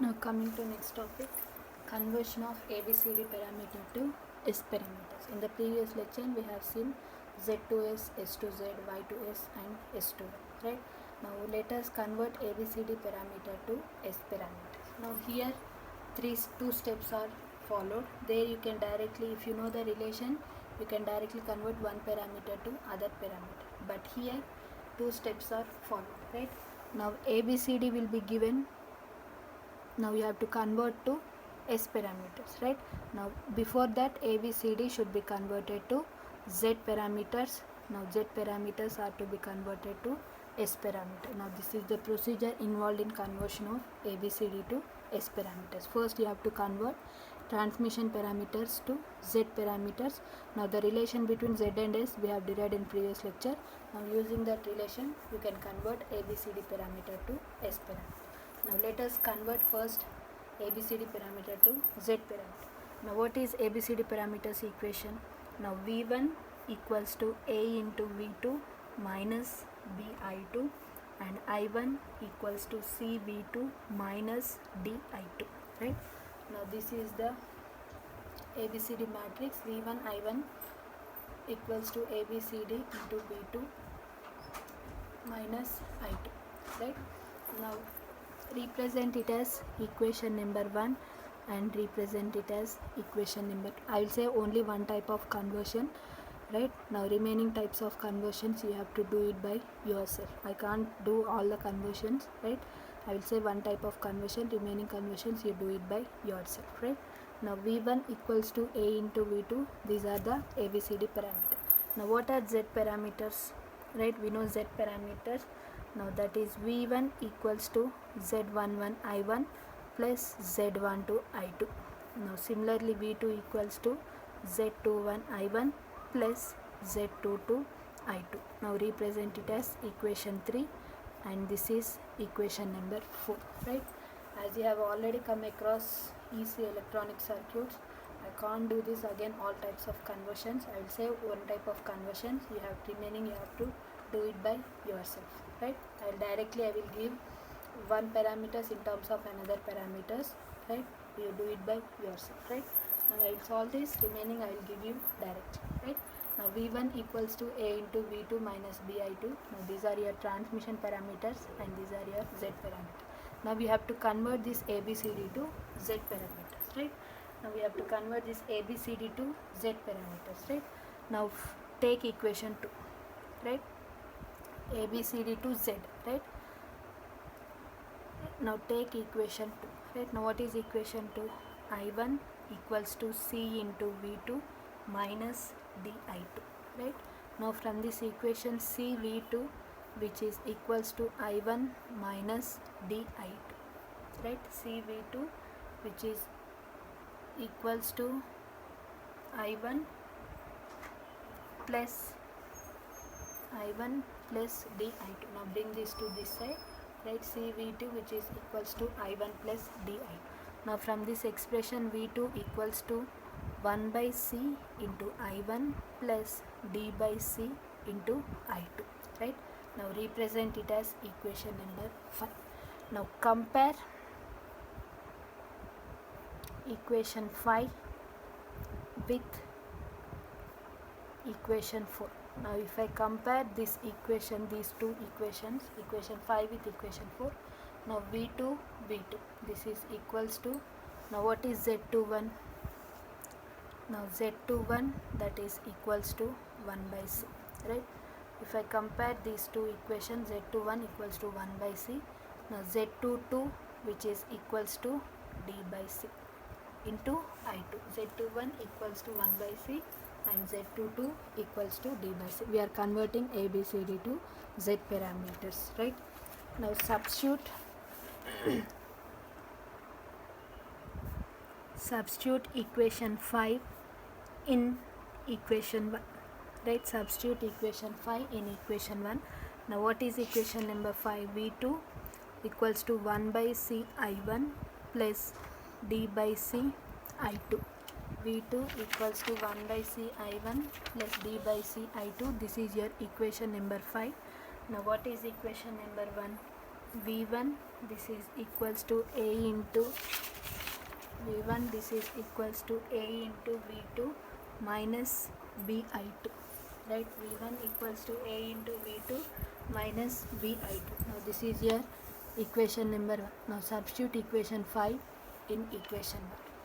Now coming to next topic, conversion of ABCD parameter to S parameters. In the previous lecture we have seen Z to S, S to Z, Y to S and S to Y, right? Now let us convert ABCD parameter to S parameters. Now here two steps are followed. There you can directly, if you know the relation, you can directly convert one parameter to other parameter. But here two steps are followed, right? Now ABCD will be given. Now you have to convert to S parameters, right? Now before that ABCD should be converted to Z parameters. Now Z parameters are to be converted to S parameter. Now this is the procedure involved in conversion of ABCD to S parameters. First you have to convert transmission parameters to Z parameters. Now the relation between Z and S we have derived in previous lecture. Now using that relation you can convert ABCD parameter to S parameter. Now let us convert first ABCD parameter to Z parameter. Now what is ABCD parameters equation? Now V1 equals to A into V2 minus BI2 and I1 equals to CV2 minus DI2, right? Now this is the ABCD matrix. V1 I1 equals to ABCD into V2 minus I2, right? Now represent it as equation number 1 and represent it as equation number 2. I will say only one type of conversion, right? Now remaining types of conversions you have to do it by yourself. I can't do all the conversions, right? I will say one type of conversion, remaining conversions you do it by yourself, right? Now V1 equals to A into V2. These are the ABCD parameters. Now what are Z parameters, right? We know Z parameters. Now that is V1 equals to Z11 I1 plus Z12 I2. Now similarly V2 equals to Z21 I1 plus Z22 I2. Now represent it as equation 3 and this is equation number 4, right? As you have already come across EC electronic circuits, I can't do this again all types of conversions. I will say one type of conversions. You have remaining, you have to do it by yourself, right? I will give one parameters in terms of another parameters, right? You do it by yourself, right? Now I will solve this, remaining I will give you directly, right? Now V1 equals to A into V2 minus BI2. Now these are your transmission parameters and these are your Z parameters. Now we have to convert this ABCD to Z parameters, right? Now we have to convert this ABCD to Z parameters, right? Now take equation 2, right? ABCD to Z, right? Now take equation 2, right? Now what is equation 2? I1 equals to C into V2 minus DI2, right? Now from this equation CV2 which is equals to I1 minus DI2, right? CV2 which is equals to I1 plus DI2. Now bring this to this side, right? CV2 which is equals to I1 plus DI2. Now from this expression V2 equals to 1 by C into I1 plus D by C into I2, right? Now represent it as equation number 5. Now compare equation 5 with equation 4. Now if I compare this equation, these two equations, equation 5 with equation 4, now V2, this is equals to, now what is Z21? Now Z21 that is equals to 1 by C, right? If I compare these two equations, Z21 equals to 1 by C. Now Z22 which is equals to D by C into I2. Z21 equals to 1 by C and Z22 equals to D by C. We are converting ABCD to Z parameters, right? Now substitute equation 5 in equation 1, right? Substitute equation 5 in equation 1. Now what is equation number 5? V2 equals to 1 by C I1 plus D by C I2. V2 equals to 1 by C I1 plus D by C I2. This is your equation number 5. Now what is equation number 1? V1 this is equals to A into V1 this is equals to A into V2 minus BI2, right? V1 equals to A into V2 minus BI2. Now this is your equation number 1. Now substitute equation 5 in equation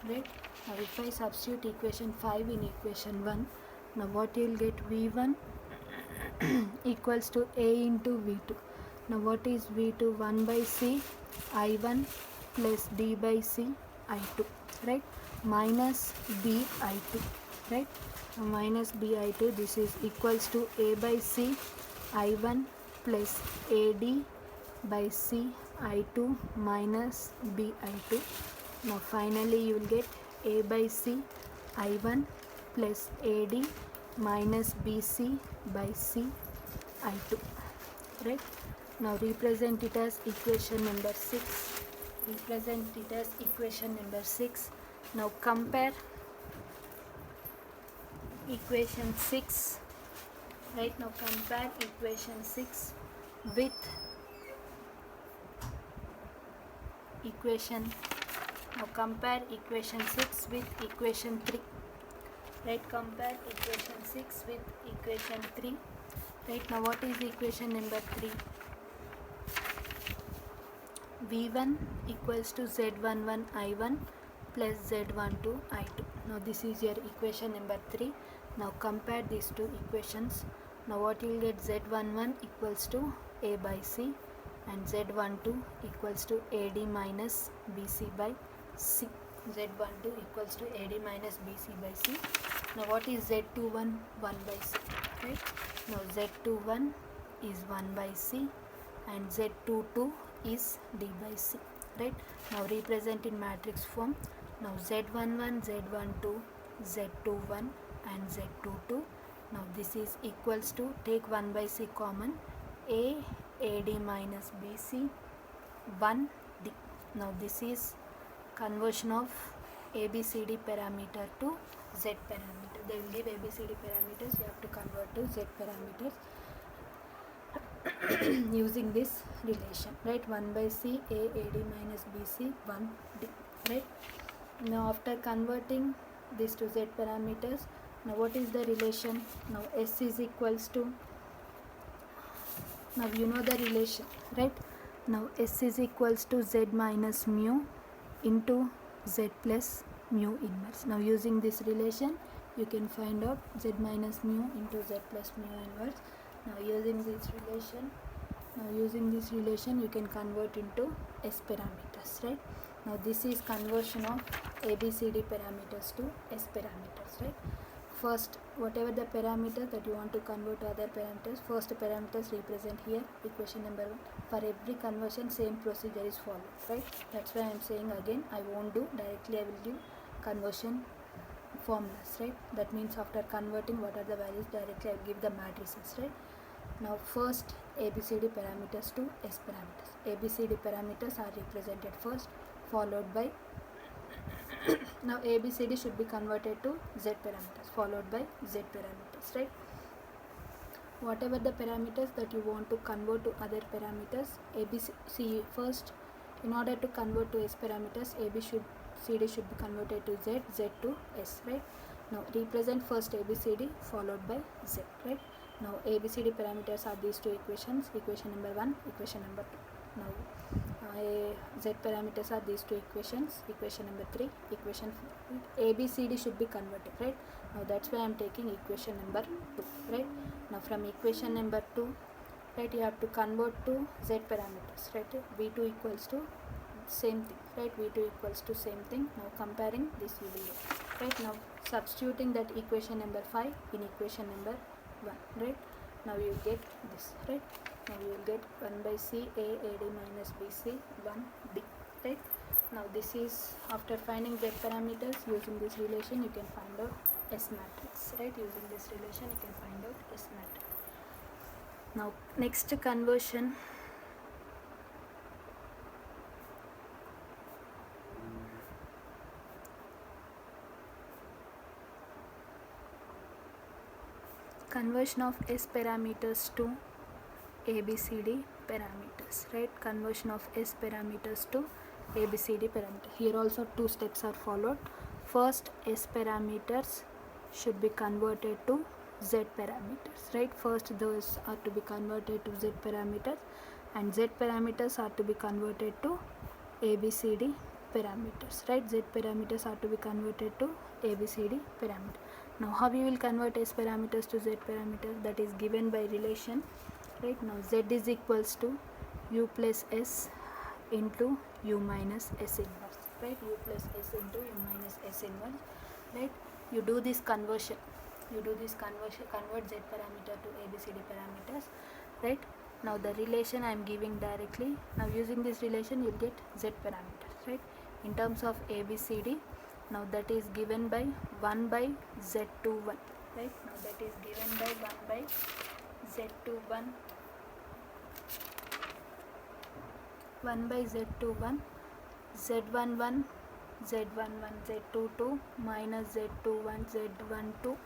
1, right? Now if I substitute equation 5 in equation 1, now what you will get? V1 equals to A into V2. Now what is V2? 1 by C I1 plus D by C I2, right? Minus BI2, right? Now minus BI2 this is equals to A by C I1 plus AD by C I2 minus BI2. Now finally you will get A by C I1 plus AD minus BC by C I2, right? Now represent it as equation number 6. Represent it as equation number 6. Now compare equation 6, right? Now compare equation 6 with equation, now compare equation 6 with equation 3, right? Compare equation 6 with equation 3, right? Now what is equation number 3? V1 equals to Z11 I1 plus Z12 I2. Now this is your equation number 3. Now compare these two equations. Now what you will get? Z11 equals to A by C and Z12 equals to AD minus BC by C. Z12 equals to AD minus BC by C. Now what is Z21? 1 by C, right? Now Z21 is 1 by C and Z22 is D by C, right? Now represent in matrix form. Now Z11, Z12, Z21 and Z22. Now this is equals to, take 1 by C common, A, AD minus BC, 1, D. Now this is conversion of ABCD parameter to Z parameter. They will give ABCD parameters, you have to convert to Z parameters using this relation, right? 1 by C, A, AD minus BC, 1, D, right? Now after converting this to Z parameters, now what is the relation? Now S is equals to, now you know the relation, right? Now S is equals to Z minus mu into Z plus mu inverse. Now using this relation you can find out Z minus mu into Z plus mu inverse. Now using this relation you can convert into S parameters, right? Now this is conversion of ABCD parameters to S parameters, right? First, whatever the parameter that you want to convert to other parameters, first parameters represent here, equation number 1. For every conversion same procedure is followed, right? That's why I am saying again, I won't do directly, I will give conversion formulas, right? That means after converting what are the values, directly I will give the matrices, right? Now first ABCD parameters to S parameters. ABCD parameters are represented first, followed by now ABCD should be converted to Z parameters, followed by Z parameters, right? Whatever the parameters that you want to convert to other parameters, ABC first, in order to convert to S parameters, ABCD should be converted to Z, Z to S, right? Now represent first ABCD followed by Z, right? Now ABCD parameters are these two equations, equation number 1, equation number 2. Now Z parameters are these two equations, equation number 3, equation 4. ABCD should be converted, right? Now that's why I am taking equation number 2, right? Now from equation number 2, right, you have to convert to Z parameters, right? V2 equals to same thing, right? V2 equals to same thing. Now comparing this you will get, right? Now substituting that equation number 5 in equation number 1, right? Now you will get this, right? Now you will get 1 by C, A, AD minus BC, 1, D, right? Now this is after finding Z parameters, using this relation you can find out S matrix, right? Using this relation you can find out S matrix. Now next conversion, conversion of S parameters to ABCD parameters, right? Conversion of S parameters to ABCD parameters. Here also two steps are followed. First, S parameters should be converted to Z parameters, right? First those are to be converted to Z parameters, and Z parameters are to be converted to ABCD parameters, right? Z parameters are to be converted to ABCD parameters. Now how we will convert S parameters to Z parameters? That is given by relation, right? Now Z is equals to U plus S into U minus S inverse, right? U plus S into U minus S inverse, right? You do this conversion, convert Z parameter to ABCD parameters, right? Now the relation I am giving directly. Now using this relation you will get Z parameters, right? In terms of ABCD, now that is given by 1 by Z21, right? Now that is given by 1 by Z21, 1 by Z21, Z11, Z11, Z22 minus Z21, Z12,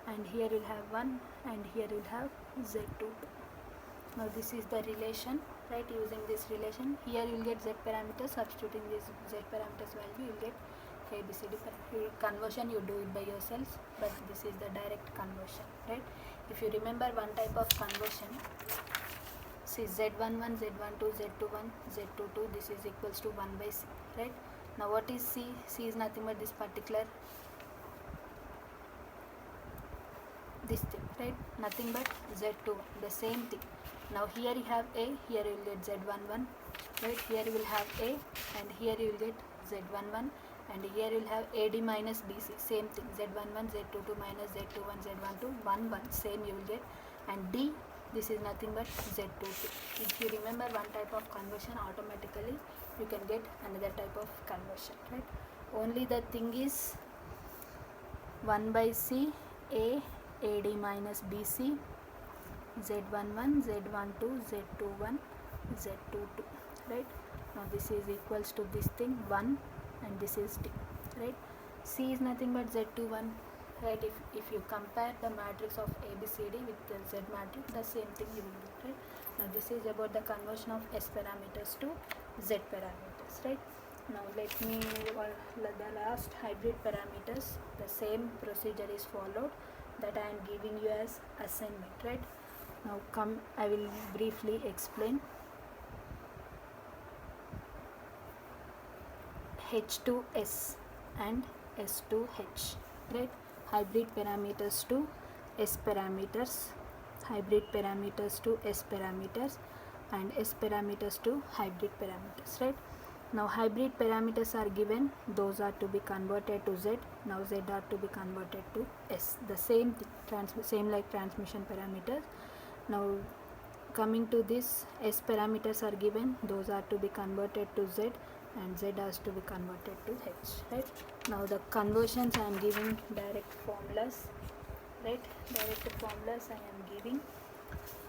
and here you will have 1 and here you will have Z22. Now this is the relation, right? Using this relation, here you will get Z parameters. Substituting this Z parameters value, you will get ABCD parameter. Conversion you do it by yourselves, but this is the direct conversion, right? If you remember one type of conversion, see Z11, Z12, Z21, Z22, this is equals to 1 by C, right? Now what is C? C is nothing but this particular, this thing, right? Nothing but Z21, the same thing. Now here you have A, here you will get Z11, right? Here you will have A and here you will get Z11, and here you will have AD minus BC, same thing, Z11, Z22 minus Z21, Z12, 1, 1, same you will get, and D, this is nothing but Z22. If you remember one type of conversion, automatically you can get another type of conversion, right? Only the thing is 1 by C, A, AD minus BC, Z11, Z12, Z21, Z22, right? Now this is equals to this thing 1 and this is D, right? C is nothing but Z21, right? If you compare the matrix of ABCD with the Z matrix, the same thing you will get, right? Now this is about the conversion of S parameters to Z parameters, right? Now let me, the last hybrid parameters, the same procedure is followed that I am giving you as assignment, right? Now I will briefly explain. H2S and S2H, right? Hybrid parameters to S parameters, hybrid parameters to S parameters, and S parameters to hybrid parameters, right? Now hybrid parameters are given, those are to be converted to Z. Now Z are to be converted to S, the same thing, same like transmission parameters. Now coming to this, S parameters are given, those are to be converted to Z, and Z has to be converted to H, right? Now the conversions I am giving direct formulas, right? Direct formulas I am giving.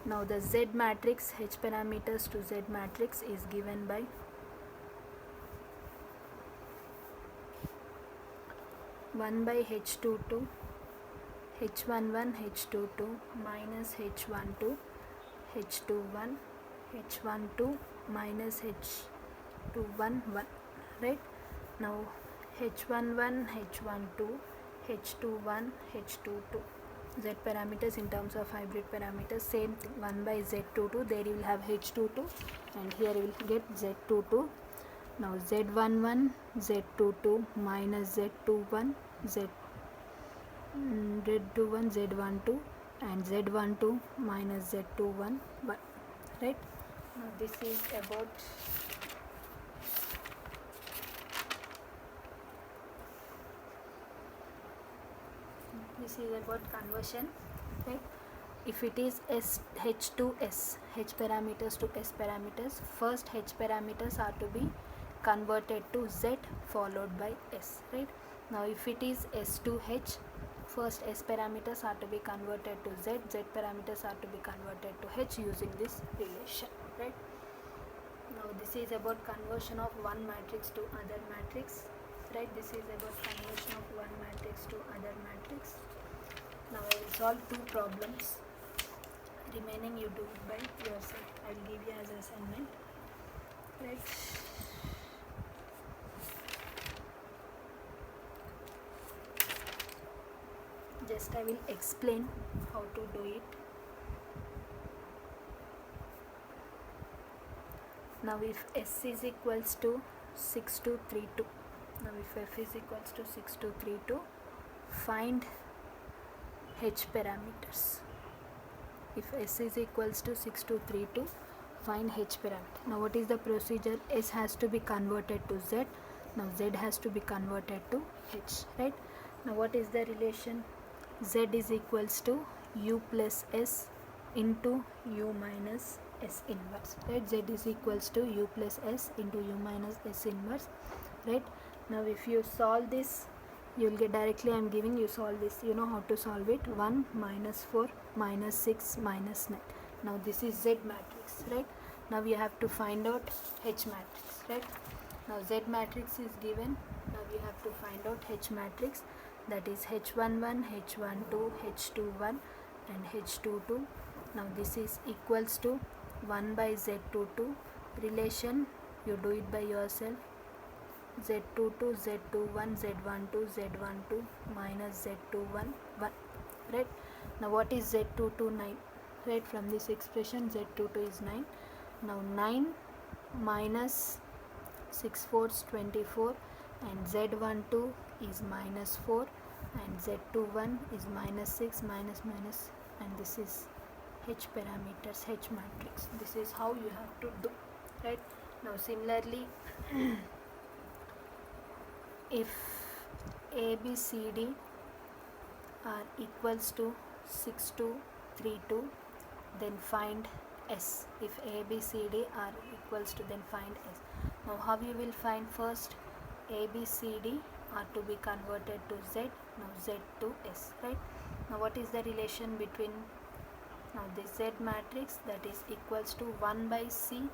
Now the Z matrix, H parameters to Z matrix is given by 1 by H22, H11, H22 minus H12, H21, H12 minus H21, 1, right? Now H11, H12, H21, H22. Z parameters in terms of hybrid parameters, same thing, 1 by Z22, there you will have H22 and here you will get Z22. Now Z11, Z22 minus Z21, Z21, Z12 and Z12 minus Z21, 1, right? Now this is about conversion, right? If it is H to S, H parameters to S parameters, first H parameters are to be converted to Z followed by S, right? Now if it is S to H, first S parameters are to be converted to Z, Z parameters are to be converted to H using this relation, right? Now this is about conversion of one matrix to other matrix, right? This is about conversion of one matrix to other matrix. Now I will solve two problems, remaining you do it by yourself. I'll give you as assignment, right? Just I will explain how to do it. Now if S is equals to 6232, now if F is equals to 6232, find H parameters. If S is equals to 6232, find H parameter. Now what is the procedure? S has to be converted to Z. Now Z has to be converted to H, right? Now what is the relation? Z is equals to U plus S into U minus S inverse, right? Z is equals to U plus S into U minus S inverse, right? Now if you solve this, you will get directly, I am giving you solve this, you know how to solve it. 1 minus 4 minus 6 minus 9. Now this is Z matrix, right? Now we have to find out H matrix, right? Now Z matrix is given. Now we have to find out H matrix, that is H11, H12, H21 and H22. Now this is equals to 1 by Z22. Relation, you do it by yourself. Z22, Z21, Z12, Z12 minus Z21, 1, right? Now what is Z22? 9, right? From this expression Z22 is 9. Now 9 minus 6 fours 24 and Z12 is minus 4 and Z21 is minus 6 minus, and this is H parameters, H matrix. This is how you have to do, right? Now similarly, if A, B, C, D are equals to 6232, then find S. If A, B, C, D are equals to, then find S. Now how you will find? First A, B, C, D are to be converted to Z. Now Z to S, right? Now what is the relation between, now this Z matrix, that is equals to 1 by C.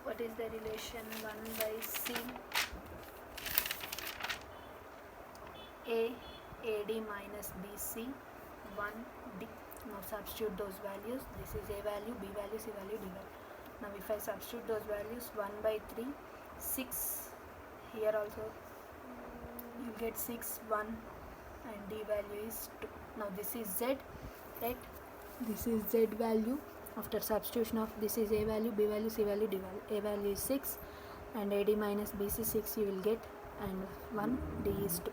What is the relation? 1 by C A, AD minus BC, 1D. Now substitute those values. This is A value, B value, C value, D value. Now if I substitute those values, 1 by 3, 6, here also you get 6, 1 and D value is 2. Now this is Z, right? This is Z value. After substitution of, this is A value, B value, C value, D value. A value is 6 and AD minus BC 6 you will get, and 1, D is 2.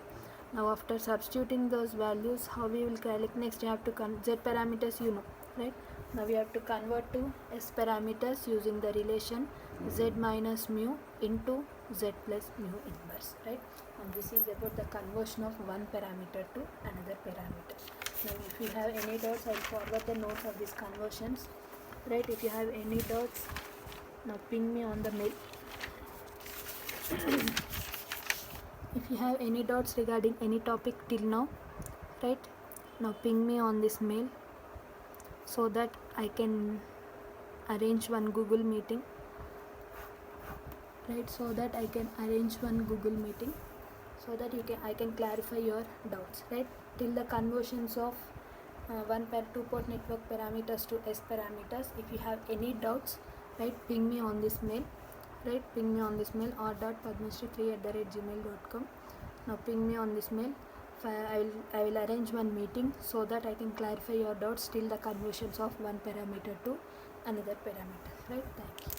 Now after substituting those values, how we will calculate? Next you have to Z parameters, you know, right? Now we have to convert to S parameters using the relation Z minus mu into Z plus mu inverse, right? And this is about the conversion of one parameter to another parameter. Now if you have any doubts, I will forward the notes of these conversions, right? If you have any doubts, now ping me on the mail. If you have any doubts regarding any topic till now, right, now ping me on this mail so that I can arrange one Google meeting, right? So that I can arrange one Google meeting so that I can clarify your doubts, right? Till the conversions of two-port network parameters to S parameters. If you have any doubts, right, ping me on this mail. Right, ping me on this mail, r.padmasri3@gmail.com. Now ping me on this mail. I will arrange one meeting so that I can clarify your doubts till the conversions of one parameter to another parameter. Right, thank you.